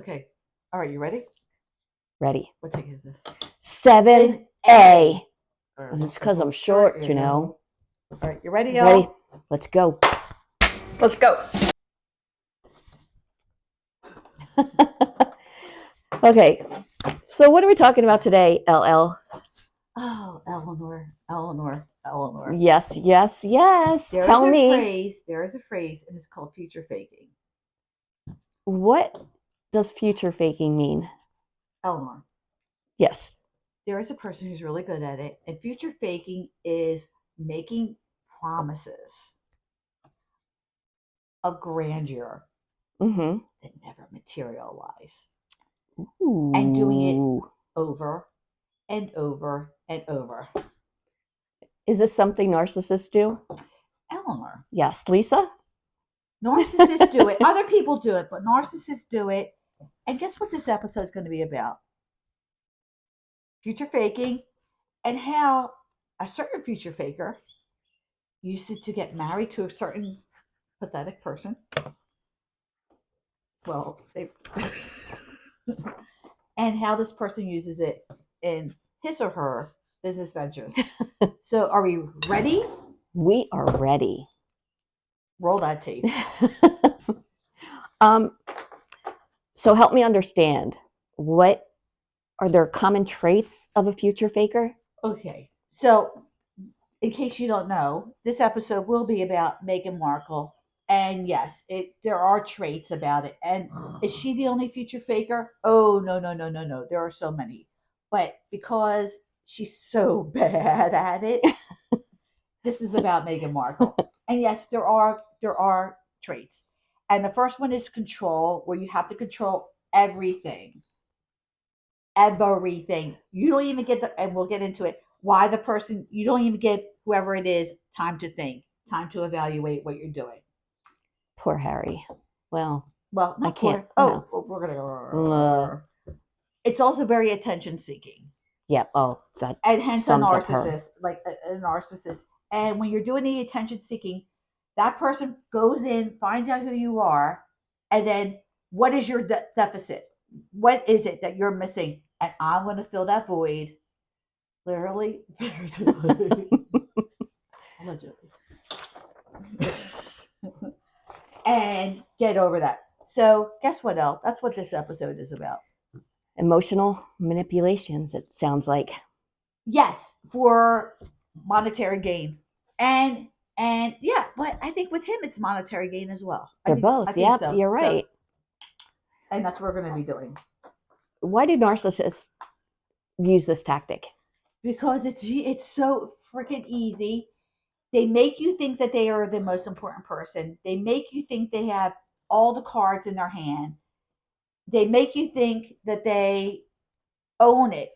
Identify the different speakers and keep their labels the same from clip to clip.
Speaker 1: Okay. All right, you ready?
Speaker 2: Ready.
Speaker 1: What ticket is this?
Speaker 2: 7A. And it's because I'm short, you know.
Speaker 1: All right, you ready, y'all?
Speaker 2: Ready? Let's go.
Speaker 3: Let's go.
Speaker 2: Okay. So what are we talking about today, LL?
Speaker 1: Oh, Eleanor.
Speaker 2: Yes. Tell me.
Speaker 1: There is a phrase, and it's called future faking.
Speaker 2: What does future faking mean?
Speaker 1: Eleanor.
Speaker 2: Yes.
Speaker 1: There is a person who's really good at it, and future faking is making promises of grandeur
Speaker 2: Mm-hmm.
Speaker 1: that never materialize.
Speaker 2: Ooh.
Speaker 1: And doing it over and over and over.
Speaker 2: Is this something narcissists do?
Speaker 1: Eleanor.
Speaker 2: Yes. Lisa?
Speaker 1: Narcissists do it. Other people do it, but narcissists do it. And guess what this episode is going to be about? Future faking, and how a certain future faker used it to get married to a certain pathetic person. Well, and how this person uses it in his or her business ventures. So, are we ready?
Speaker 2: We are ready.
Speaker 1: Roll that tape.
Speaker 2: So help me understand. What are there common traits of a future faker?
Speaker 1: Okay. So, in case you don't know, this episode will be about Meghan Markle. And yes, there are traits about it. And is she the only future faker? Oh, no. There are so many. But because she's so bad at it, this is about Meghan Markle. And yes, there are traits. And the first one is control, where you have to control everything. Everything. You don't even get and we'll get into it, why the person, you don't even get whoever it is time to think, time to evaluate what you're doing.
Speaker 2: Poor Harry. Well,
Speaker 1: not
Speaker 2: I can't.
Speaker 1: Poor. Oh, we're gonna. It's also very attention seeking.
Speaker 2: Yep. Oh, that
Speaker 1: and hence a
Speaker 2: sums up
Speaker 1: narcissist, like a narcissist. And when you're doing the attention seeking, that person goes in, finds out who you are, and then what is your deficit? What is it that you're missing? And I'm going to fill that void, literally, allegedly, and get over that. So, guess what, Elle? That's what this episode is about.
Speaker 2: Emotional manipulations, it sounds like.
Speaker 1: Yes, for monetary gain. And yeah, but I think with him it's monetary gain as well.
Speaker 2: They're both. Yep, so. You're right.
Speaker 1: So, and that's what we're going to be doing.
Speaker 2: Why do narcissists use this tactic?
Speaker 1: Because it's so freaking easy. They make you think that they are the most important person. They make you think they have all the cards in their hand. They make you think that they own it.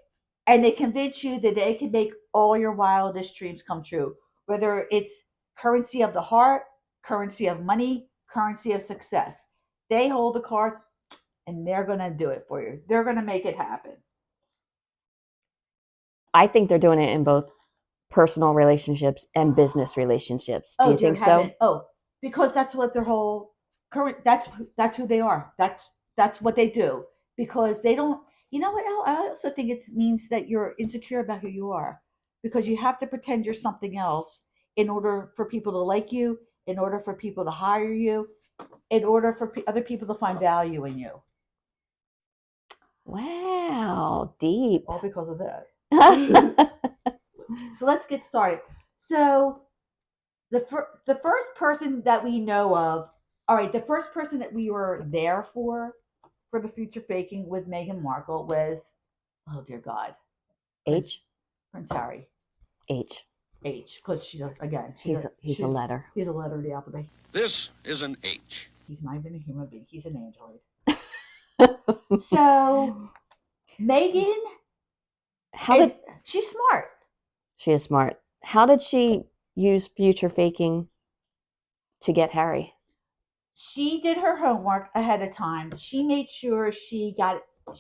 Speaker 1: And they convince you that they can make all your wildest dreams come true. Whether it's currency of the heart, currency of money, currency of success. They hold the cards and they're going to do it for you. They're going to make it happen.
Speaker 2: I think they're doing it in both personal relationships and business relationships. Do you think so?
Speaker 1: Oh, because that's what their whole current, that's who they are. That's what they do. Because they don't, you know what? I also think it means that you're insecure about who you are, because you have to pretend you're something else in order for people to like you, in order for people to hire you, in order for other people to find value in you.
Speaker 2: Wow, deep.
Speaker 1: All because of that. So let's get started. So the first person that we know of, all right, the first person that we were there for the future faking with Meghan Markle was, oh dear God, Prince Harry.
Speaker 2: H,
Speaker 1: because she does, again,
Speaker 2: he's a letter.
Speaker 1: He's a letter of the alphabet.
Speaker 4: This is an H.
Speaker 1: He's not even a human being. He's an android. So Meghan, she's smart.
Speaker 2: She is smart. How did she use future faking to get Harry?
Speaker 1: She did her homework ahead of time. She made sure she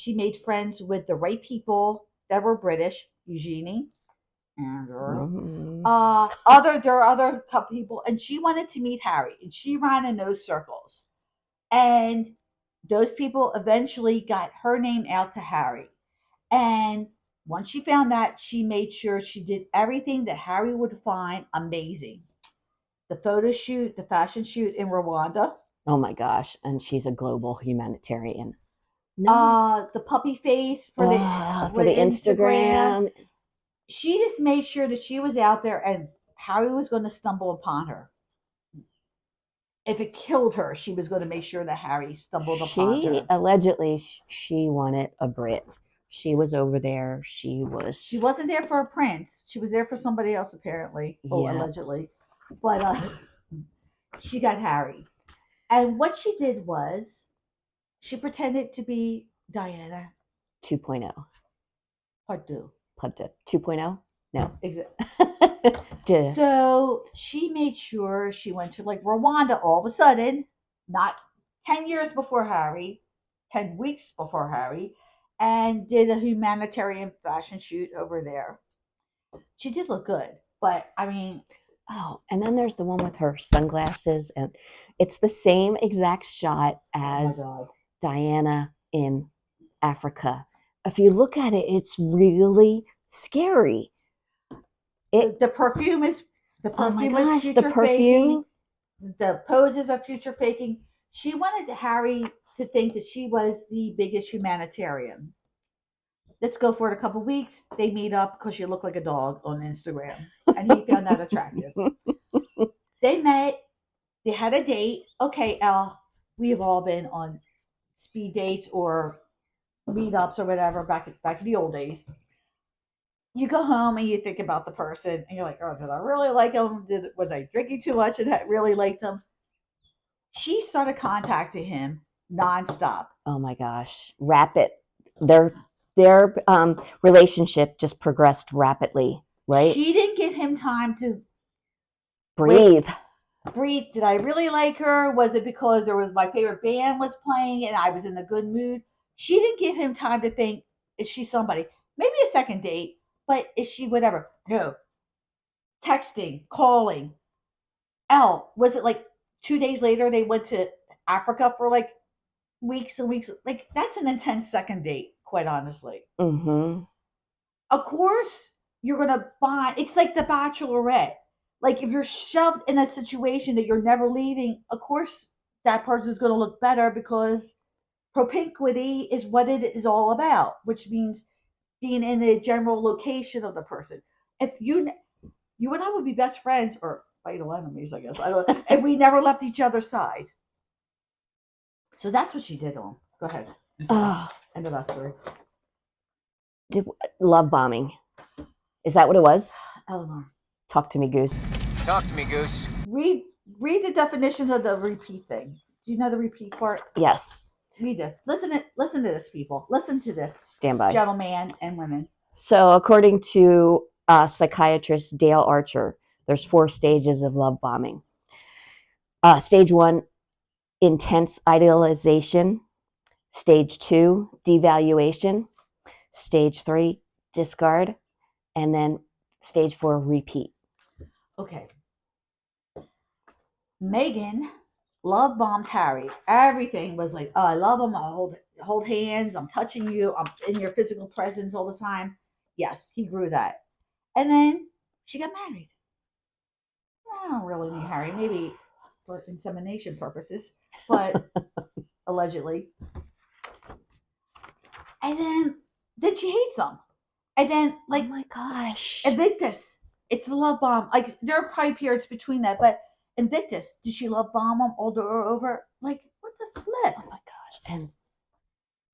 Speaker 1: made friends with the right people that were British, Eugenie, and there are other couple people, and she wanted to meet Harry, and she ran in those circles. And those people eventually got her name out to Harry. And once she found that, she made sure she did everything that Harry would find amazing. The photo shoot, the fashion shoot in Rwanda,
Speaker 2: Oh my gosh. And she's a global humanitarian. No.
Speaker 1: the puppy face
Speaker 2: For the
Speaker 1: Instagram.
Speaker 2: Instagram.
Speaker 1: She just made sure that she was out there and Harry was going to stumble upon her. If it killed her, she was going to make sure that Harry stumbled upon
Speaker 2: She
Speaker 1: her.
Speaker 2: allegedly she wanted a Brit. She was over there. She
Speaker 1: wasn't there for a prince. She was there for somebody else, apparently. Oh,
Speaker 2: Yeah.
Speaker 1: allegedly. But she got Harry. And what she did was she pretended to be Diana
Speaker 2: 2.0.
Speaker 1: Pardue.
Speaker 2: 2.0? No.
Speaker 1: Exactly. So she made sure she went to like Rwanda all of a sudden, not 10 years before Harry, 10 weeks before Harry, and did a humanitarian fashion shoot over there. She did look good, but I mean,
Speaker 2: oh, and then there's the one with her sunglasses, and it's the same exact shot as Diana in Africa. If you look at it, it's really scary.
Speaker 1: The perfume is
Speaker 2: oh my
Speaker 1: is
Speaker 2: gosh,
Speaker 1: future
Speaker 2: the perfume.
Speaker 1: faking. The poses are future faking. She wanted Harry to think that she was the biggest humanitarian. Let's go for it a couple weeks. They meet up because she looked like a dog on Instagram, and he found that attractive. They met. They had a date. Okay, Elle, we have all been on speed dates or meetups or whatever back in the old days. You go home and you think about the person, and you're like, "Oh, did I really like him? Was I drinking too much and really liked him?" She started contacting him nonstop.
Speaker 2: Oh my gosh, rapid. Their relationship just progressed rapidly, right?
Speaker 1: She didn't give him time to
Speaker 2: breathe.
Speaker 1: Did I really like her? Was it because there was my favorite band was playing and I was in a good mood? She didn't give him time to think, is she somebody? Maybe a second date, but is she whatever? No. Texting, calling. Elle, was it like 2 days later they went to Africa for like weeks and weeks? Like, that's an intense second date, quite honestly.
Speaker 2: Mm-hmm.
Speaker 1: Of course, you're going to bond. It's like the Bachelorette. Like, if you're shoved in a situation that you're never leaving, of course that person's going to look better because propinquity is what it is all about, which means being in a general location of the person. If you and I would be best friends or fatal enemies, I guess. I don't. If we never left each other's side. So that's what she did on. Go ahead. End of that story.
Speaker 2: Love bombing. Is that what it was?
Speaker 1: Eleanor.
Speaker 2: Talk to me, Goose.
Speaker 4: Talk to me, Goose.
Speaker 1: Read the definition of the repeat thing. Do you know the repeat part?
Speaker 2: Yes.
Speaker 1: Read this. Listen to this, people. Listen to this.
Speaker 2: Stand by.
Speaker 1: Gentlemen and women.
Speaker 2: So according to psychiatrist Dale Archer, there's 4 stages of love bombing. Stage 1, intense idealization. Stage 2, devaluation. Stage 3, discard. And then stage 4, repeat.
Speaker 1: Okay. Meghan love bombed Harry. Everything was like, oh, I love him. I hold hands. I'm touching you. I'm in your physical presence all the time. Yes, he grew that. And then she got married. I don't really need Harry. Maybe for insemination purposes, but allegedly. And then she hates them. And then, like,
Speaker 2: oh my gosh,
Speaker 1: Invictus. It's a love bomb. Like, there are probably periods between that, but Invictus, did she love bomb him all over? Like, what the flip?
Speaker 2: Oh my gosh. And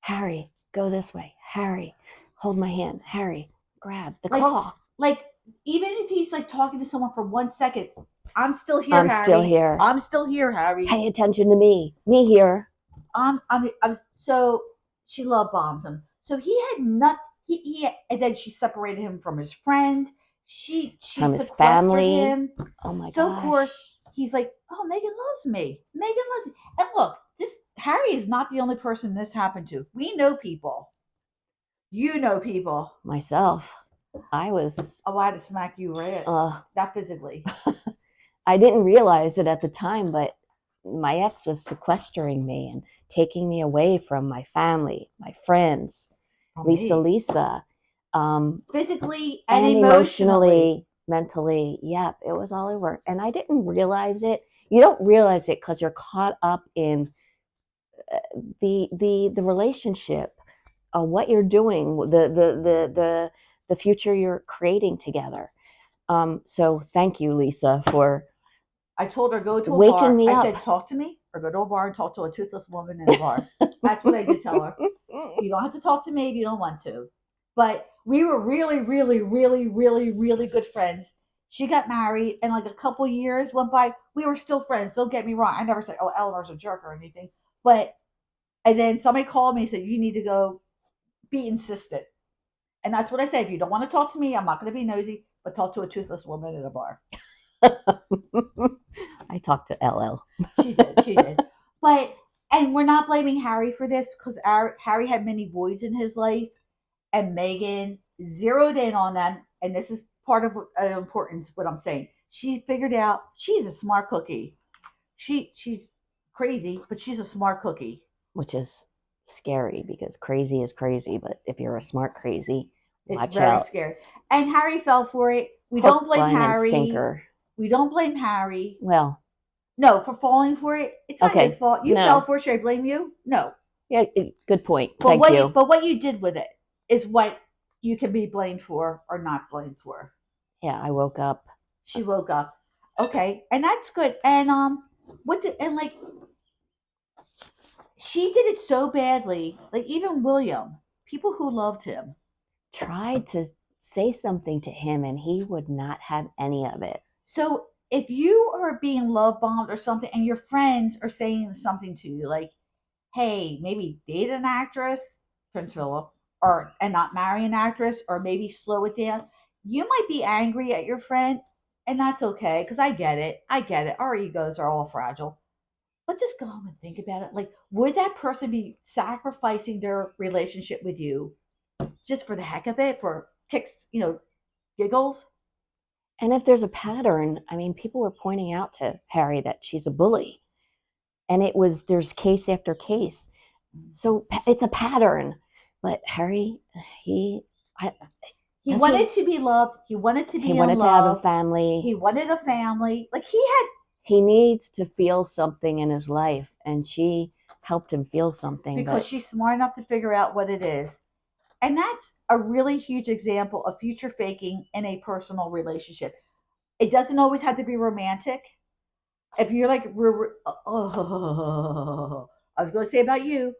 Speaker 2: Harry, go this way. Harry, hold my hand. Harry, grab the claw.
Speaker 1: Like, even if he's like talking to someone for 1 second, I'm still here,
Speaker 2: I'm
Speaker 1: Harry.
Speaker 2: still here.
Speaker 1: I'm still here, Harry.
Speaker 2: Pay attention to me. Me here.
Speaker 1: I'm so she love bombs him. So he had nothing. He and then she separated him from his friend. She
Speaker 2: from his family.
Speaker 1: Him.
Speaker 2: Oh my
Speaker 1: so
Speaker 2: gosh.
Speaker 1: Of course he's like, oh, Meghan loves me. Meghan loves me. And look, Harry is not the only person this happened to. We know people. You know people.
Speaker 2: Myself. I was.
Speaker 1: Oh, I had to smack you right. Not physically.
Speaker 2: I didn't realize it at the time, but my ex was sequestering me and taking me away from my family, my friends,
Speaker 1: Oh,
Speaker 2: Lisa,
Speaker 1: me.
Speaker 2: Lisa,
Speaker 1: Physically and
Speaker 2: and
Speaker 1: emotionally.
Speaker 2: mentally. Yep, it was all over. And I didn't realize it. You don't realize it because you're caught up in the relationship, what you're doing, the future you're creating together. So thank you, Lisa, for
Speaker 1: I told her go to a
Speaker 2: waking
Speaker 1: bar.
Speaker 2: me
Speaker 1: I
Speaker 2: up.
Speaker 1: said talk to me or go to a bar and talk to a toothless woman in a bar. That's what I did tell her. You don't have to talk to me if you don't want to. But we were really, really, really, really, really good friends. She got married, and like a couple years went by. We were still friends. Don't get me wrong. I never said, "Oh, Eleanor's a jerk" or anything. But and then somebody called me and said, "You need to go be insistent." And that's what I said. If you don't want to talk to me, I'm not going to be nosy, but talk to a toothless woman in a bar.
Speaker 2: I talked to LL.
Speaker 1: She did. She did. But and we're not blaming Harry for this because Harry had many voids in his life, and Meghan zeroed in on them. And this is part of importance. What I'm saying, she figured out she's a smart cookie. She's crazy, but she's a smart cookie.
Speaker 2: Which is scary because crazy is crazy, but if you're a smart crazy,
Speaker 1: It's
Speaker 2: watch
Speaker 1: very
Speaker 2: out.
Speaker 1: scary. And Harry fell for it. We
Speaker 2: Hook,
Speaker 1: don't blame
Speaker 2: line, and
Speaker 1: Harry.
Speaker 2: sinker.
Speaker 1: We don't blame Harry.
Speaker 2: Well,
Speaker 1: No, for falling for it. It's not
Speaker 2: okay,
Speaker 1: his fault. You
Speaker 2: no.
Speaker 1: fell for it. Should I blame you? No.
Speaker 2: Yeah, good point.
Speaker 1: But
Speaker 2: Thank you.
Speaker 1: But what you did with it is what you can be blamed for or not blamed for.
Speaker 2: Yeah, I woke up.
Speaker 1: She woke up. Okay, and that's good. And what did and like she did it so badly. Like even William, people who loved him.
Speaker 2: Tried to say something to him and he would not have any of it.
Speaker 1: So if you are being love bombed or something, and your friends are saying something to you, like, "Hey, maybe date an actress, Prince Philip, or and not marry an actress, or maybe slow it down," you might be angry at your friend, and that's okay because I get it. I get it. Our egos are all fragile. But just go home and think about it. Like, would that person be sacrificing their relationship with you just for the heck of it, for kicks, giggles?
Speaker 2: And if there's a pattern, I mean, people were pointing out to Harry that she's a bully. And there's case after case. So it's a pattern. But Harry,
Speaker 1: He wanted to be loved. He wanted to be
Speaker 2: he wanted
Speaker 1: in
Speaker 2: to have a
Speaker 1: love.
Speaker 2: family.
Speaker 1: He wanted a family. Like
Speaker 2: He needs to feel something in his life, and she helped him feel something.
Speaker 1: because she's smart enough to figure out what it is. And that's a really huge example of future faking in a personal relationship. It doesn't always have to be romantic. If you're like, oh, I was going to say about you,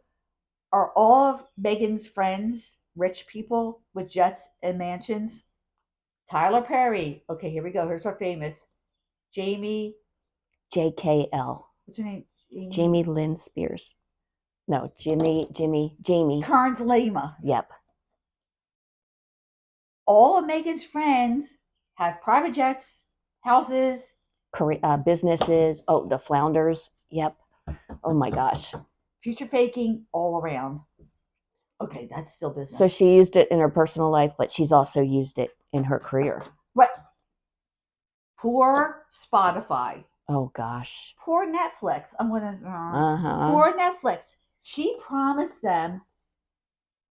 Speaker 1: are all of Megan's friends rich people with jets and mansions? Tyler Perry. Okay, here we go. Here's our famous. Jamie.
Speaker 2: JKL.
Speaker 1: What's her name?
Speaker 2: Jamie Lynn Spears. No, Jamie.
Speaker 1: Kearns Lima.
Speaker 2: Yep.
Speaker 1: All of Megan's friends have private jets, houses,
Speaker 2: businesses. Oh, the Flounders. Yep. Oh my gosh.
Speaker 1: future faking all around. Okay, that's still business.
Speaker 2: So she used it in her personal life, but she's also used it in her career.
Speaker 1: Right. Poor Spotify.
Speaker 2: Oh gosh.
Speaker 1: Poor Netflix. I'm gonna.
Speaker 2: Uh-huh.
Speaker 1: Poor Netflix. She promised them,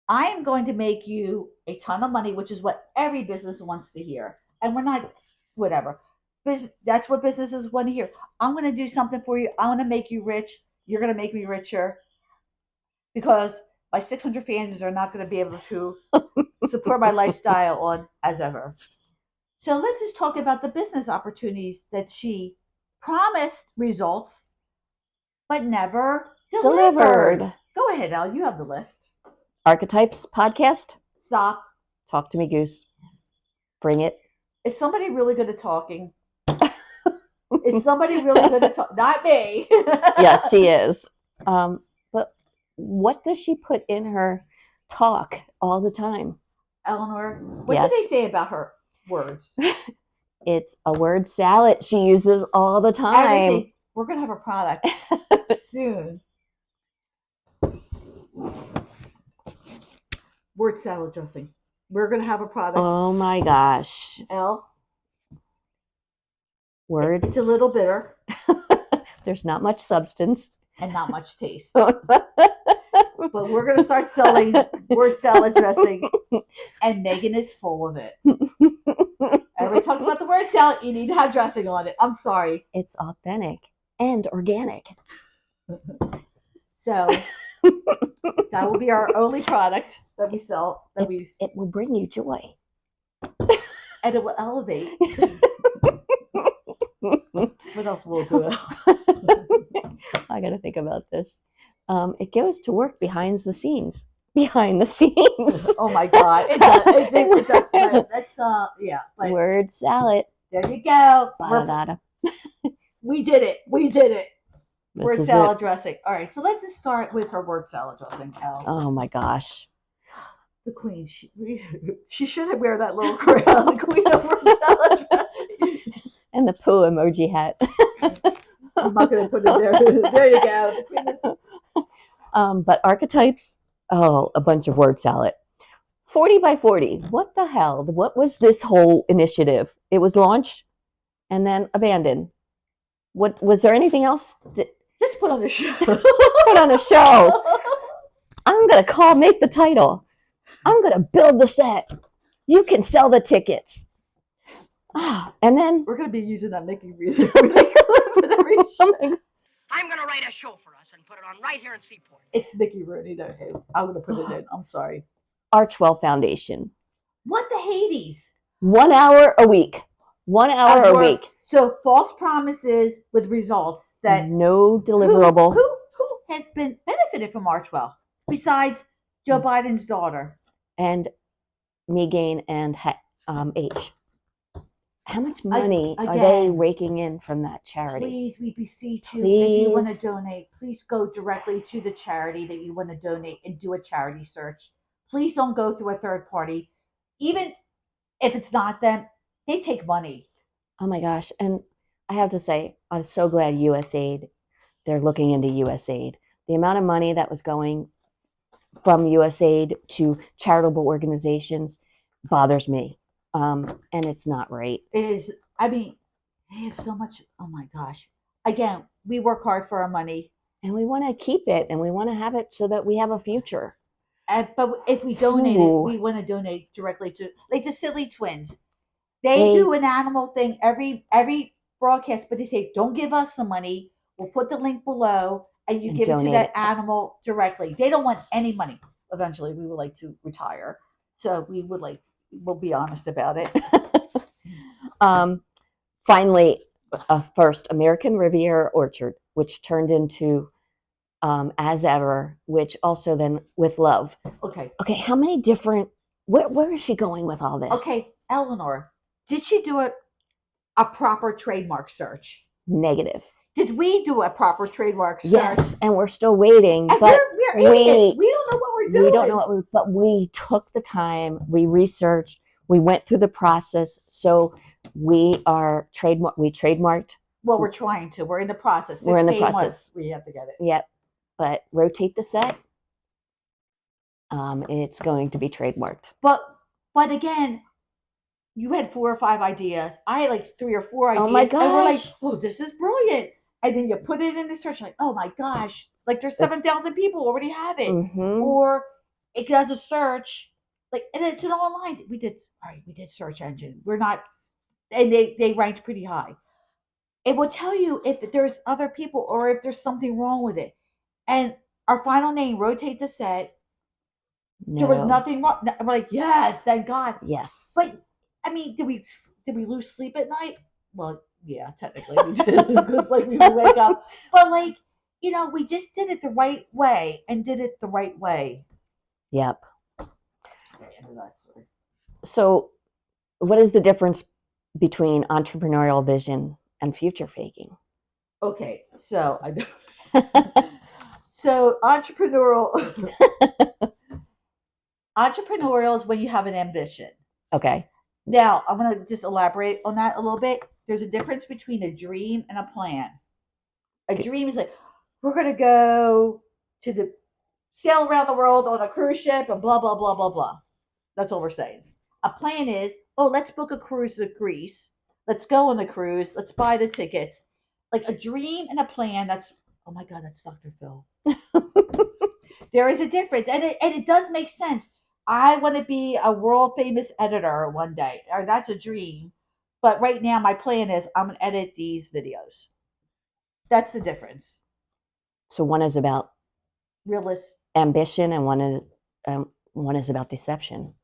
Speaker 1: "I am going to make you a ton of money," which is what every business wants to hear. And we're not, whatever. That's what businesses want to hear. I'm going to do something for you. I'm going to make you rich. You're going to make me richer. Because my 600 fans are not going to be able to support my lifestyle on as ever. So let's just talk about the business opportunities that she promised results, but never delivered. Go ahead, Al. You have the list.
Speaker 2: Archetypes podcast.
Speaker 1: Stop.
Speaker 2: Talk to me, Goose. Bring it.
Speaker 1: Is somebody really good at talking? Is somebody really good at talking? Not me.
Speaker 2: Yes, she is. But what does she put in her talk all the time?
Speaker 1: Eleanor, what did they say about her words?
Speaker 2: It's a word salad she uses all the time.
Speaker 1: Everything. We're going to have a product soon. Word salad dressing. We're going to have a product.
Speaker 2: Oh my gosh.
Speaker 1: Elle.
Speaker 2: Word.
Speaker 1: It's a little bitter.
Speaker 2: There's not much substance.
Speaker 1: and not much taste. But we're going to start selling word salad dressing, and Meghan is full of it. Everybody talks about the word salad. You need to have dressing on it. I'm sorry.
Speaker 2: It's authentic and organic.
Speaker 1: So that will be our only product that we sell.
Speaker 2: It will bring you joy.
Speaker 1: And it will elevate. What else will it do?
Speaker 2: I got to think about this. It goes to work behind the scenes. Behind the scenes.
Speaker 1: Oh my God! It does. It does. But that's yeah. But
Speaker 2: word salad.
Speaker 1: there you go.
Speaker 2: Da-da-da-da.
Speaker 1: We did it. We did it.
Speaker 2: This
Speaker 1: Word
Speaker 2: is
Speaker 1: salad
Speaker 2: it.
Speaker 1: dressing. All right, so let's just start with her word salad dressing, Cal.
Speaker 2: Oh my gosh.
Speaker 1: The queen. She should wear that little crown. The queen of word salad dressing.
Speaker 2: And the poo emoji hat.
Speaker 1: I'm not going to put it there. There you go. The queen is...
Speaker 2: But archetypes, a bunch of word salad. 40 by 40. What the hell? What was this whole initiative? It was launched and then abandoned. What was there anything else?
Speaker 1: Let's put on a show.
Speaker 2: Put on a show. I'm going to make the title. I'm going to build the set. You can sell the tickets. And then
Speaker 1: we're going to be using that Mickey reader.
Speaker 5: I'm going to write a show for us and put it on right here in Seaport.
Speaker 1: It's Mickey Rooney, though. Hey, I'm going to put it in. I'm sorry.
Speaker 2: Archwell Foundation.
Speaker 1: What the Hades?
Speaker 2: 1 hour a week. 1 hour a week.
Speaker 1: So false promises with results that
Speaker 2: no deliverable.
Speaker 1: Who has been benefited from Archwell besides Joe Biden's daughter
Speaker 2: and Meghan and H? How much money are they raking in from that charity?
Speaker 1: Please, we beseech you, if you want to donate, please go directly to the charity that you want to donate and do a charity search. Please don't go through a third party. Even if it's not them, they take money.
Speaker 2: Oh my gosh. And I have to say, I'm so glad USAID, they're looking into USAID. The amount of money that was going from USAID to charitable organizations bothers me. And it's not right.
Speaker 1: It is. I mean, they have so much. Oh my gosh. Again, we work hard for our money.
Speaker 2: And we want to keep it and we want to have it so that we have a future.
Speaker 1: But if we donate it, we want to donate directly to, like the Silly Twins. They do an animal thing every broadcast, but they say, don't give us the money. We'll put the link below and you give it to that animal directly. They don't want any money. Eventually, we would like to retire. So we'll be honest about it.
Speaker 2: Finally, first American Riviera Orchard, which turned into As Ever, which also then With Love.
Speaker 1: Okay,
Speaker 2: how many different, where is she going with all this?
Speaker 1: Okay, Eleanor, did she do a proper trademark search?
Speaker 2: Negative.
Speaker 1: Did we do a proper trademark search?
Speaker 2: Yes, and we're still waiting.
Speaker 1: And
Speaker 2: but
Speaker 1: we're idiots. We don't know what we're doing.
Speaker 2: We don't know but we took the time, we researched, we went through the process. So we trademarked.
Speaker 1: Well, we're trying to. We're in the process.
Speaker 2: We're in the process.
Speaker 1: We have to get it.
Speaker 2: Yep. But rotate the set. It's going to be trademarked.
Speaker 1: But again, you had 4 or 5 ideas. I had like 3 or 4 ideas.
Speaker 2: Oh my gosh.
Speaker 1: And we're like, oh, this is brilliant. And then you put it in the search, like, oh my gosh, like there's 7,000 people already have it.
Speaker 2: Mm-hmm.
Speaker 1: Or it does a search, like, and it's an online. We did search engine. We're not, and they ranked pretty high. It will tell you if there's other people or if there's something wrong with it. And our final name, Rotate the Set. No. There was nothing wrong. We're like, yes, thank God.
Speaker 2: Yes.
Speaker 1: But I mean, did we lose sleep at night? Well, yeah, technically we did, because like we would wake up. But like, we just did it the right way and did it the right way.
Speaker 2: Yep. So, what is the difference between entrepreneurial vision and future faking?
Speaker 1: Okay, so so entrepreneurial is when you have an ambition.
Speaker 2: Okay.
Speaker 1: Now, I'm going to just elaborate on that a little bit. There's a difference between a dream and a plan. A dream is like, we're going to go to sail around the world on a cruise ship and blah, blah, blah, blah, blah. That's all we're saying. A plan is, let's book a cruise to Greece. Let's go on the cruise. Let's buy the tickets. Like a dream and a plan, that's Oh my God, that's Dr. Phil. There is a difference, and it does make sense. I want to be a world famous editor one day, or that's a dream. But right now, my plan is I'm gonna edit these videos. That's the difference.
Speaker 2: So one is about
Speaker 1: Realist.
Speaker 2: ambition, and one is about deception.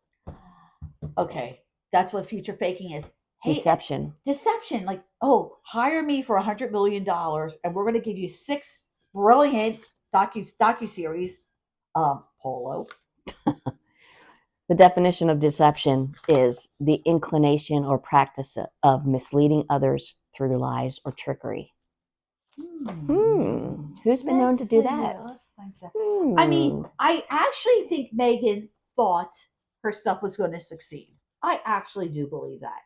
Speaker 1: Okay, that's what future faking is. Hey,
Speaker 2: Deception.
Speaker 1: deception. Like, oh, hire me for $100 million, and we're gonna give you 6 brilliant docu series. Polo.
Speaker 2: The definition of deception is the inclination or practice of misleading others through lies or trickery. Who's been known to do that?
Speaker 1: I mean, I actually think Meghan thought her stuff was going to succeed. I actually do believe that.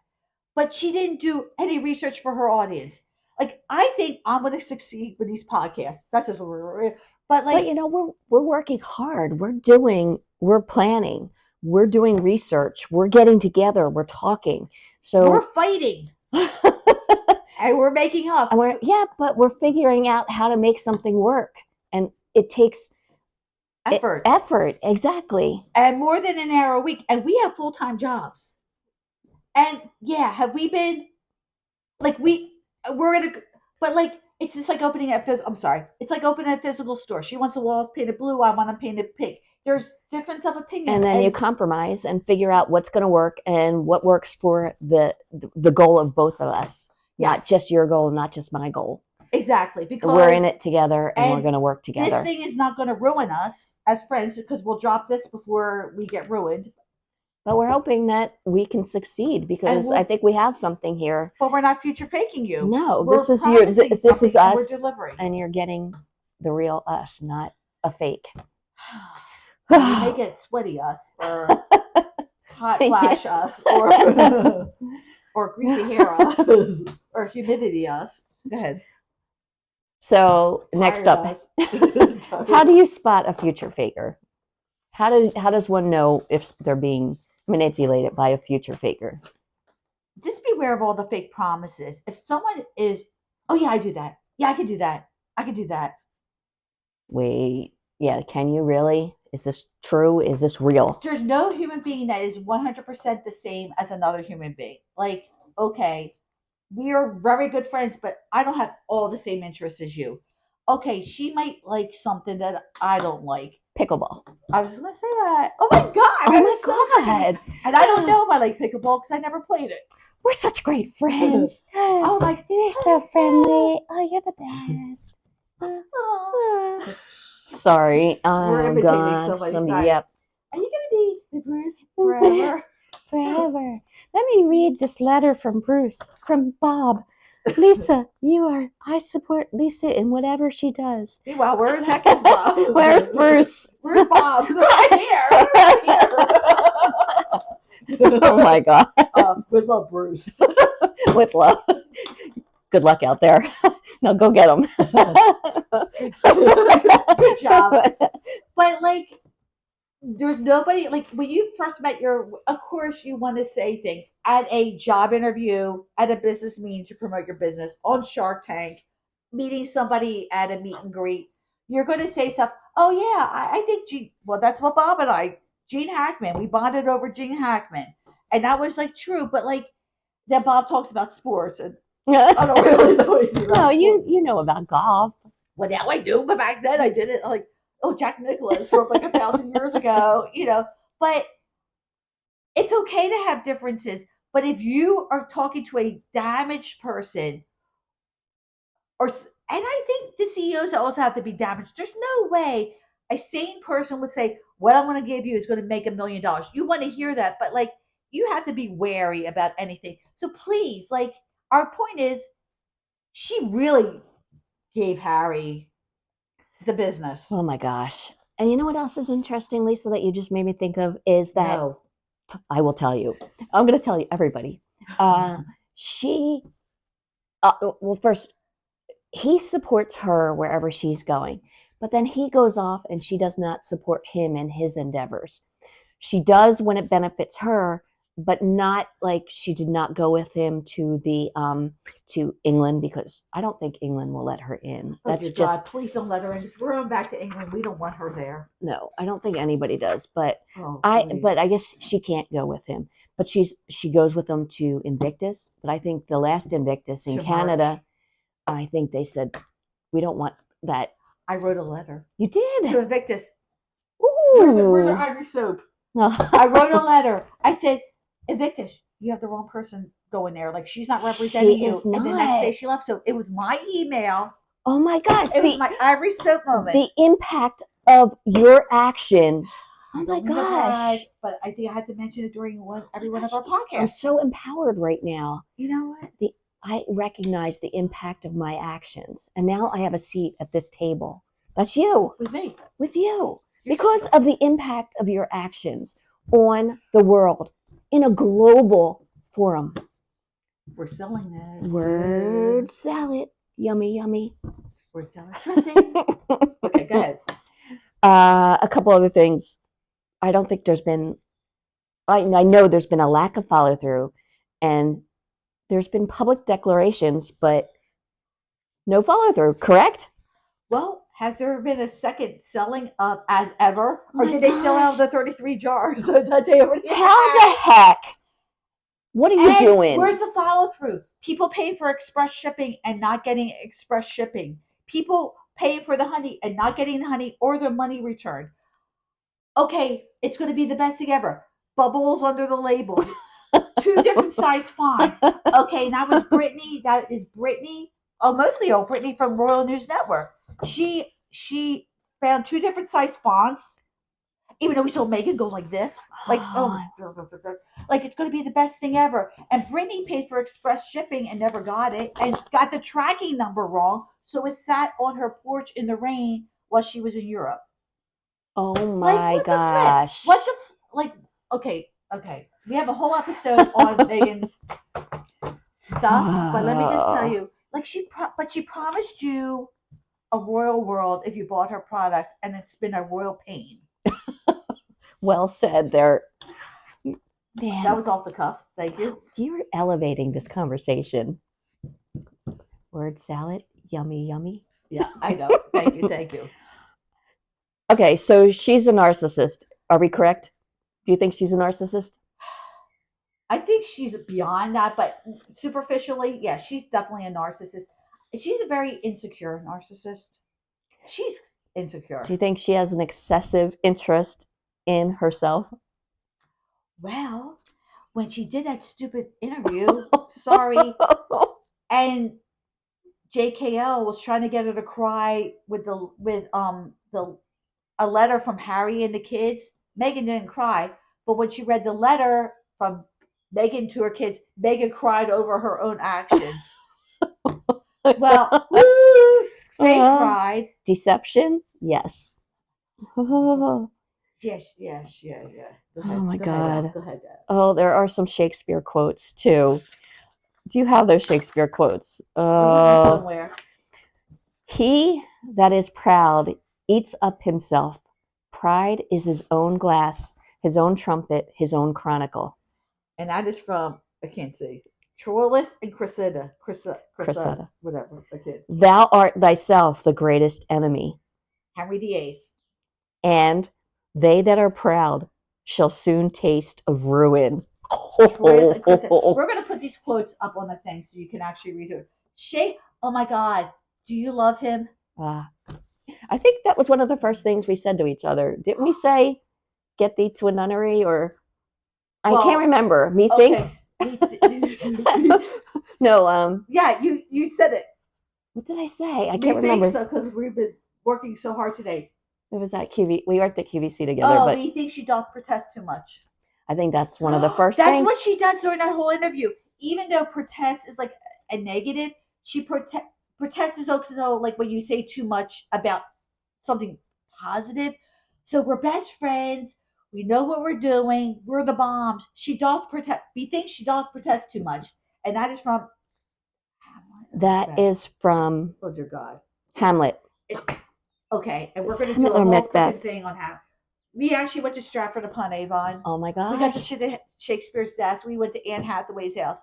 Speaker 1: But she didn't do any research for her audience. Like, I think I'm going to succeed with these podcasts. That's just, but like,
Speaker 2: But you know, we're working hard. We're planning. We're doing research. We're getting together. We're talking. So
Speaker 1: we're fighting. And we're making up.
Speaker 2: And but we're figuring out how to make something work. And it takes effort, exactly.
Speaker 1: And more than an hour a week. And we have full-time jobs. And yeah, have we been like we're in a but like it's just like opening it's like opening a physical store. She wants the walls painted blue, I want them painted pink. There's difference of opinion.
Speaker 2: And then you compromise and figure out what's going to work and what works for the goal of both of us. Yes. Not just your goal, not just my goal.
Speaker 1: Exactly. Because
Speaker 2: we're in it together and we're going to work together.
Speaker 1: This thing is not going to ruin us as friends because we'll drop this before we get ruined.
Speaker 2: But we're hoping that we can succeed because I think we have something here.
Speaker 1: But we're not future faking you.
Speaker 2: No, this is us, and you're getting the real us, not a fake.
Speaker 1: You may get sweaty us or hot flash us or greasy hair us or humidity us. Go ahead.
Speaker 2: So next up, how do you spot a future faker? How does one know if they're being manipulated by a future faker?
Speaker 1: Just beware of all the fake promises. If someone is, oh yeah, I do that. Yeah, I can do that. I can do that.
Speaker 2: Wait, yeah, can you really? Is this true? Is this real?
Speaker 1: There's no human being that is 100% the same as another human being. Like, okay, we are very good friends, but I don't have all the same interests as you. Okay, she might like something that I don't like.
Speaker 2: Pickleball.
Speaker 1: I was just going to say that. Oh my God.
Speaker 2: Oh my God.
Speaker 1: And I don't know if I like pickleball because I never played it.
Speaker 2: We're such great friends.
Speaker 1: Oh my.
Speaker 2: You're so friendly. Oh, you're the best. Sorry.
Speaker 1: We're imitating somebody.
Speaker 2: Yep.
Speaker 1: Are you going to be with Bruce forever?
Speaker 2: Forever. Let me read this letter from Bruce, from Bob. Lisa, I support Lisa in whatever she does.
Speaker 1: Meanwhile, where the heck is Bob?
Speaker 2: Where's Bruce?
Speaker 1: Where's Bob? They're right here.
Speaker 2: Oh my God.
Speaker 1: With love, Bruce.
Speaker 2: With love. Good luck out there. No, go get them.
Speaker 1: Good job. But like, there's nobody, like when you first met of course you want to say things at a job interview, at a business meeting to promote your business, on Shark Tank, meeting somebody at a meet and greet. You're going to say stuff. Oh yeah, I think that's what Bob and Gene Hackman, we bonded over Gene Hackman. And that was like true, but like then Bob talks about sports and I don't really know anything about sports.
Speaker 2: You know about golf.
Speaker 1: Well, now I do, but back then I didn't. Like, oh, Jack Nicklaus from like 1,000 years ago, but it's okay to have differences. But if you are talking to a damaged person, and I think the CEOs also have to be damaged. There's no way a sane person would say, what I'm going to give you is going to make $1 million. You want to hear that, but like, you have to be wary about anything. So please, like, our point is, she really gave Harry the business.
Speaker 2: Oh my gosh. And you know what else is interesting, Lisa, that you just made me think of is that I will tell you. I'm going to tell you, everybody. First, he supports her wherever she's going, but then he goes off and she does not support him in his endeavors. She does when it benefits her, but not like she did not go with him to the to England, because I don't think England will let her in.
Speaker 1: Oh,
Speaker 2: That's
Speaker 1: dear
Speaker 2: just
Speaker 1: God, please don't let her in. 'Cause we're going back to England. We don't want her there.
Speaker 2: no. I don't think anybody does, but
Speaker 1: Oh,
Speaker 2: but
Speaker 1: please.
Speaker 2: I guess she can't go with him. But she goes with them to Invictus. But I think the last Invictus in
Speaker 1: To
Speaker 2: Canada, I think they said we don't want that.
Speaker 1: I wrote a letter
Speaker 2: You
Speaker 1: to
Speaker 2: did.
Speaker 1: Invictus. Where's
Speaker 2: Ooh.
Speaker 1: our ivory soap? I wrote a letter. I said, Invictus, you have the wrong person going there. Like, she's not representing
Speaker 2: She
Speaker 1: you.
Speaker 2: is
Speaker 1: And the next day
Speaker 2: not.
Speaker 1: she left. So it was my email.
Speaker 2: Oh my gosh!
Speaker 1: It was my ivory soap moment.
Speaker 2: The impact of your action. Oh
Speaker 1: I
Speaker 2: my
Speaker 1: don't mean to brag,
Speaker 2: gosh!
Speaker 1: but I think I had to mention it during every one of
Speaker 2: Gosh,
Speaker 1: our podcasts.
Speaker 2: I'm so empowered right now.
Speaker 1: You know what?
Speaker 2: I recognize the impact of my actions, and now I have a seat at this table. That's you,
Speaker 1: With me.
Speaker 2: with you,
Speaker 1: You're
Speaker 2: because
Speaker 1: so-
Speaker 2: of the impact of your actions on the world in a global forum.
Speaker 1: We're selling this.
Speaker 2: Word salad, yummy, yummy.
Speaker 1: Word salad dressing. Okay, go ahead.
Speaker 2: A couple other things. I don't think there's been. I know there's been a lack of follow through, and there's been public declarations, but no follow through. Correct?
Speaker 1: Well, has there been a second selling up as ever?
Speaker 2: Oh
Speaker 1: Or
Speaker 2: my
Speaker 1: did they sell out
Speaker 2: gosh.
Speaker 1: the 33 jars that they already
Speaker 2: How
Speaker 1: had?
Speaker 2: the heck? What are you
Speaker 1: And
Speaker 2: doing?
Speaker 1: where's the follow through? People paying for express shipping and not getting express shipping. People paying for the honey and not getting the honey or their money returned. Okay, it's going to be the best thing ever. Bubbles under the labels. 2 different size fonts. Okay, and that was Brittany. That is Brittany. Oh, mostly Brittany from Royal News Network. She found 2 different size fonts. Even though we saw Megan go like this, like like it's going to be the best thing ever. And Brittany paid for express shipping and never got it, and got the tracking number wrong, so it sat on her porch in the rain while she was in Europe.
Speaker 2: Oh
Speaker 1: Like,
Speaker 2: my
Speaker 1: what
Speaker 2: gosh.
Speaker 1: the flip? What the like? Okay. We have a whole episode on Megan's stuff, but let me just tell you, like she promised you a royal world if you bought her product, and it's been a royal pain.
Speaker 2: Well said there. Man,
Speaker 1: That was off the cuff. Thank you.
Speaker 2: you're elevating this conversation. Word salad, yummy, yummy.
Speaker 1: Yeah, I know. Thank you.
Speaker 2: Okay, so she's a narcissist. Are we correct? Do you think she's a narcissist?
Speaker 1: I think she's beyond that, but superficially, yeah, she's definitely a narcissist. She's a very insecure narcissist. She's insecure.
Speaker 2: Do you think she has an excessive interest in herself?
Speaker 1: Well, when she did that stupid interview, sorry, and JKL was trying to get her to cry with a letter from Harry and the kids. Meghan didn't cry, but when she read the letter from Meghan to her kids, Meghan cried over her own actions. Well, Faye cried.
Speaker 2: Deception? Yes.
Speaker 1: Yes. Go ahead.
Speaker 2: Oh my
Speaker 1: Go ahead, Al.
Speaker 2: God.
Speaker 1: Go ahead, Al.
Speaker 2: Oh, there are some Shakespeare quotes too. Do you have those Shakespeare quotes?
Speaker 1: Somewhere.
Speaker 2: He that is proud eats up himself. Pride is his own glass, his own trumpet, his own chronicle.
Speaker 1: And that is from, I can't see, Troilus and Cressida,
Speaker 2: Cressida.
Speaker 1: whatever. Okay.
Speaker 2: Thou art thyself the greatest enemy,
Speaker 1: Henry VIII.
Speaker 2: and they that are proud shall soon taste of ruin.
Speaker 1: Troilus and Cressida. We're going to put these quotes up on the thing so you can actually read it. Oh my God, do you love him?
Speaker 2: I think that was one of the first things we said to each other. Didn't we say, get thee to a nunnery? Or I can't remember. Methinks. No.
Speaker 1: Yeah, you said it.
Speaker 2: What did I say? I can't remember.
Speaker 1: So because we've been working so hard today.
Speaker 2: It was at QV. We worked at QVC together.
Speaker 1: Oh,
Speaker 2: but
Speaker 1: you think she doth protest too much?
Speaker 2: I think that's one of the first
Speaker 1: That's
Speaker 2: things.
Speaker 1: what she does during that whole interview. Even though protest is like a negative, she protest is also like when you say too much about something positive. So we're best friends. We know what we're doing. We're the bombs. She doth protest. We think she doth protest too much, and that is from.
Speaker 2: That is from.
Speaker 1: Oh dear God.
Speaker 2: Hamlet.
Speaker 1: Okay, and we're
Speaker 2: It's
Speaker 1: going to do
Speaker 2: Hamlet
Speaker 1: a
Speaker 2: or
Speaker 1: whole
Speaker 2: Macbeth.
Speaker 1: freaking thing on how. We actually went to Stratford upon Avon.
Speaker 2: Oh my
Speaker 1: We got to
Speaker 2: gosh.
Speaker 1: sit at Shakespeare's desk. We went to Anne Hathaway's house.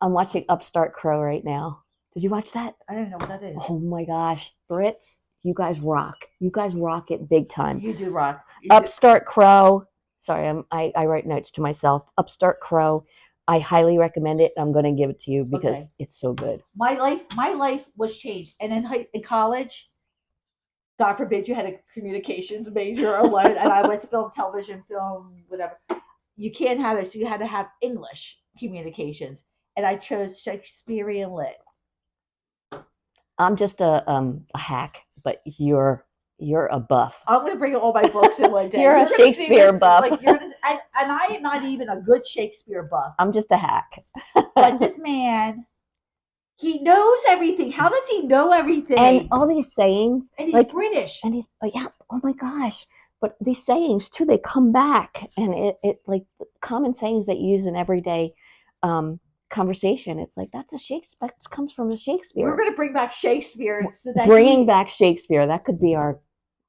Speaker 2: I'm watching Upstart Crow right now. Did you watch that?
Speaker 1: I don't even know what that is.
Speaker 2: Oh my gosh. Brits, you guys rock. You guys rock it big time.
Speaker 1: You do rock.
Speaker 2: Upstart Crow. Sorry, I write notes to myself. Upstart Crow. I highly recommend it. I'm going to give it to you because it's so good.
Speaker 1: My life was changed. And in college, God forbid you had a communications major or what, and I was film, television, film, whatever. You can't have it, so you had to have English communications, and I chose Shakespearean lit.
Speaker 2: I'm just a hack, but you're a buff.
Speaker 1: I'm gonna bring all my books in one day.
Speaker 2: You're a Shakespeare buff.
Speaker 1: And I am not even a good Shakespeare buff.
Speaker 2: I'm just a hack.
Speaker 1: But this man, he knows everything. How does he know everything?
Speaker 2: And all these sayings.
Speaker 1: And he's British.
Speaker 2: And he's, yeah, oh my gosh. But these sayings too, they come back. And it like common sayings that you use in everyday conversation. It's like, that comes from a Shakespeare.
Speaker 1: We're going to bring back Shakespeare. So that
Speaker 2: Bringing back Shakespeare. That could be our...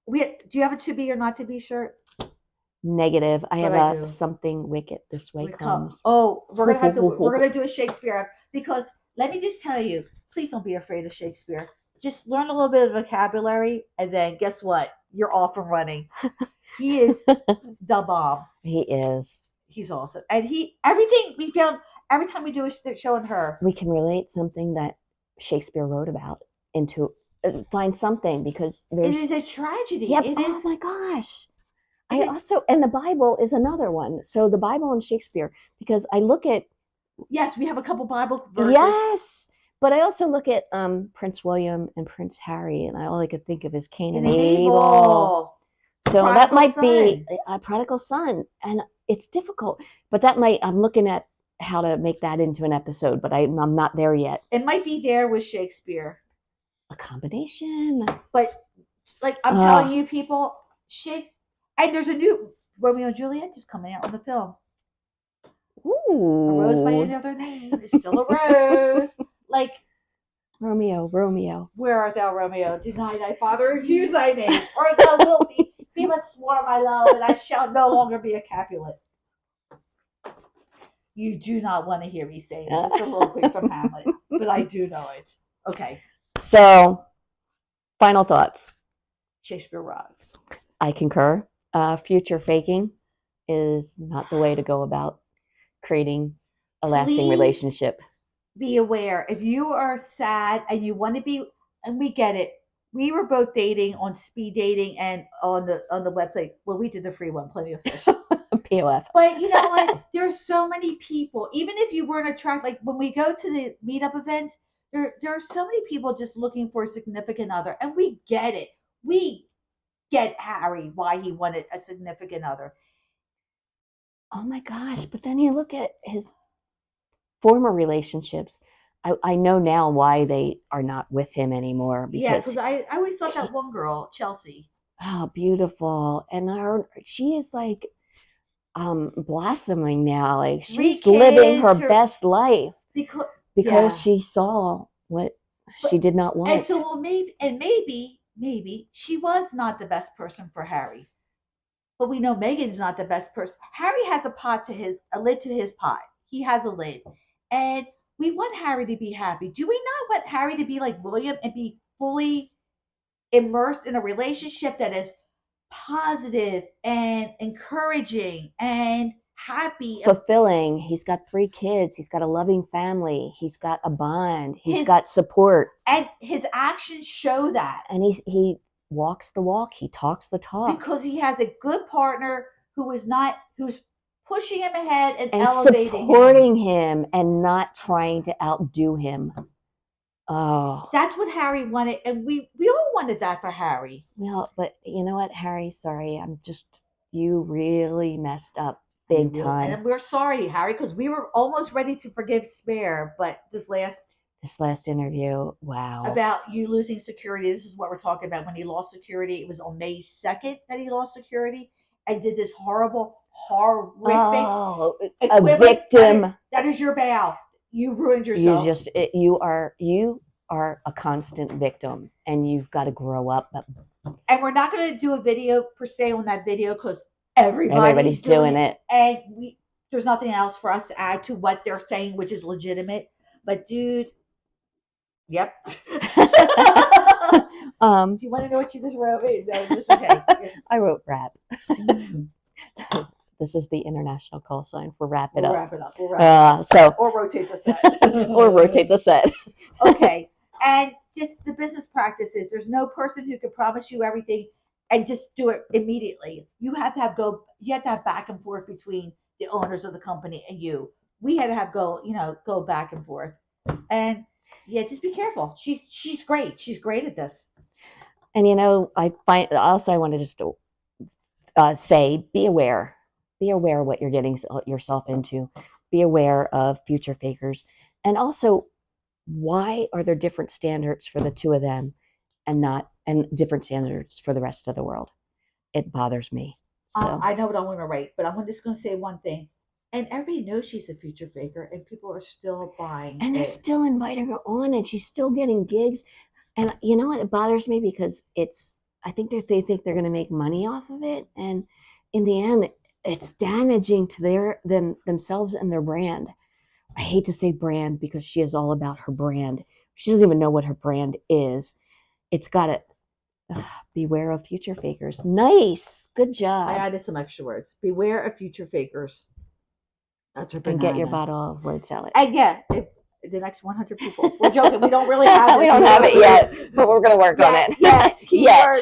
Speaker 1: Do you have a to be or not to be shirt?
Speaker 2: Negative. I
Speaker 1: But
Speaker 2: have
Speaker 1: I do.
Speaker 2: something wicked this way comes.
Speaker 1: Oh, we're gonna do a Shakespeare, because let me just tell you, please don't be afraid of Shakespeare. Just learn a little bit of vocabulary, and then guess what? You're off and running. He is the bomb.
Speaker 2: He is.
Speaker 1: He's awesome, and everything we found every time we do a show on her,
Speaker 2: we can relate something that Shakespeare wrote about into find something, because there's...
Speaker 1: It is a tragedy.
Speaker 2: Yep.
Speaker 1: It
Speaker 2: Oh
Speaker 1: is.
Speaker 2: my gosh. And the Bible is another one. So the Bible and Shakespeare, because I look at...
Speaker 1: Yes, we have a couple Bible verses.
Speaker 2: Yes. But I also look at Prince William and Prince Harry, and all I could think of is Cain and Abel. So that might be a prodigal son. And it's difficult. But I'm looking at how to make that into an episode, but I'm not there yet.
Speaker 1: It might be there with Shakespeare.
Speaker 2: A combination.
Speaker 1: But like I'm telling you, people, Shakespeare. And there's a new Romeo and Juliet just coming out on the film.
Speaker 2: Ooh.
Speaker 1: A rose by any other name is still a rose. Like
Speaker 2: Romeo.
Speaker 1: Where art thou, Romeo? Deny thy father, refuse thy name, or thou wilt be but sworn my love, and I shall no longer be a Capulet. You do not want to hear me say this. It's a little quick from Hamlet, but I do know it. Okay.
Speaker 2: So, final thoughts.
Speaker 1: Shakespeare rocks.
Speaker 2: I concur. Future faking is not the way to go about creating a lasting relationship.
Speaker 1: Be aware. If you are sad and you want to be, and we get it. We were both dating on speed dating and on the website. Well, we did the free one, Plenty of Fish.
Speaker 2: POF.
Speaker 1: But you know what? There's so many people. Even if you weren't attracted, like when we go to the meetup events, there are so many people just looking for a significant other, and we get it. We get Harry why he wanted a significant other.
Speaker 2: Oh my gosh. But then you look at his former relationships. I know now why they are not with him anymore.
Speaker 1: Because I always thought that one girl, Chelsea.
Speaker 2: Oh, beautiful. And she is like blossoming now. Like she's living her best life because she saw what she did not want.
Speaker 1: And so maybe she was not the best person for Harry. But we know Meghan's not the best person. Harry has a lid to his pot. He has a lid. And we want Harry to be happy. Do we not want Harry to be like William and be fully immersed in a relationship that is positive and encouraging and happy?
Speaker 2: Fulfilling. He's got 3 kids. He's got a loving family. He's got a bond. He's got support.
Speaker 1: And his actions show that.
Speaker 2: And he walks the walk. He talks the talk.
Speaker 1: Because he has a good partner who's pushing him ahead and elevating
Speaker 2: supporting him and not trying to outdo him. Oh.
Speaker 1: That's what Harry wanted, and we all wanted that for Harry.
Speaker 2: Well, but you know what, Harry? Sorry, you really messed up big time.
Speaker 1: And we're sorry, Harry, because we were almost ready to forgive Spare, but this last
Speaker 2: interview, wow.
Speaker 1: About you losing security. This is what we're talking about. When he lost security, it was on May 2nd that he lost security and did this horrific
Speaker 2: a victim.
Speaker 1: That is your bail. You ruined yourself.
Speaker 2: You are a constant victim, and you've got to grow up. But
Speaker 1: And we're not going to do a video per se on that video because everybody's
Speaker 2: doing it.
Speaker 1: and there's nothing else for us to add to what they're saying, which is legitimate. But dude, yep. Do you want to know what you just wrote? No, it's okay.
Speaker 2: I wrote rap.
Speaker 1: Mm.
Speaker 2: This is the international call sign for wrap it
Speaker 1: We'll
Speaker 2: up.
Speaker 1: wrap it up. We'll wrap it up.
Speaker 2: So
Speaker 1: Or rotate the set.
Speaker 2: or rotate the set.
Speaker 1: Okay. And just the business practices. There's no person who can promise you everything and just do it immediately. You have to have back and forth between the owners of the company and you. We had to go back and forth. And yeah, just be careful. She's great. She's great at this.
Speaker 2: And I find also I want to just say, be aware of what you're getting yourself into. Be aware of future fakers, and also why are there different standards for the two of them and different standards for the rest of the world? It bothers me. So
Speaker 1: I know what I'm going to write, but I'm just going to say one thing. And everybody knows she's a future faker, and people are still buying.
Speaker 2: And they're still inviting her on, and she's still getting gigs. And you know what? It bothers me because I think they think they're going to make money off of it, and in the end, it's damaging to themselves and their brand. I hate to say brand because she is all about her brand. She doesn't even know what her brand is. It's got to beware of future fakers. Nice, good job.
Speaker 1: I added some extra words. Beware of future fakers. That's a
Speaker 2: and get your bottle of word salad.
Speaker 1: And yeah, if the next 100 people. We're joking. We don't really have it.
Speaker 2: We don't have it yet, but we're going to work on it.
Speaker 1: Yet.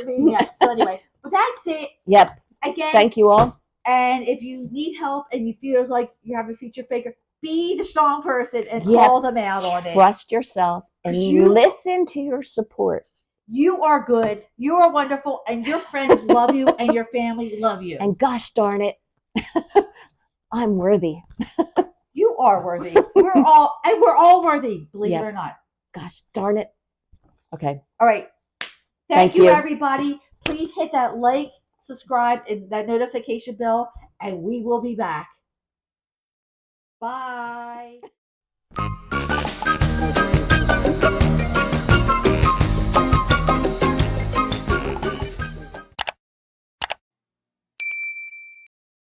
Speaker 1: So anyway, but that's it.
Speaker 2: Yep.
Speaker 1: Again,
Speaker 2: thank you all.
Speaker 1: And if you need help and you feel like you have a future faker, be the strong person and call them out on it.
Speaker 2: Trust yourself and listen to your support.
Speaker 1: You are good. You are wonderful, and your friends love you, and your family love you.
Speaker 2: And gosh darn it, I'm worthy.
Speaker 1: You are worthy. We're all worthy, believe it or not.
Speaker 2: Gosh darn it. Okay.
Speaker 1: All right. Thank you, everybody. Please hit that like, subscribe, and that notification bell, and we will be back. Bye.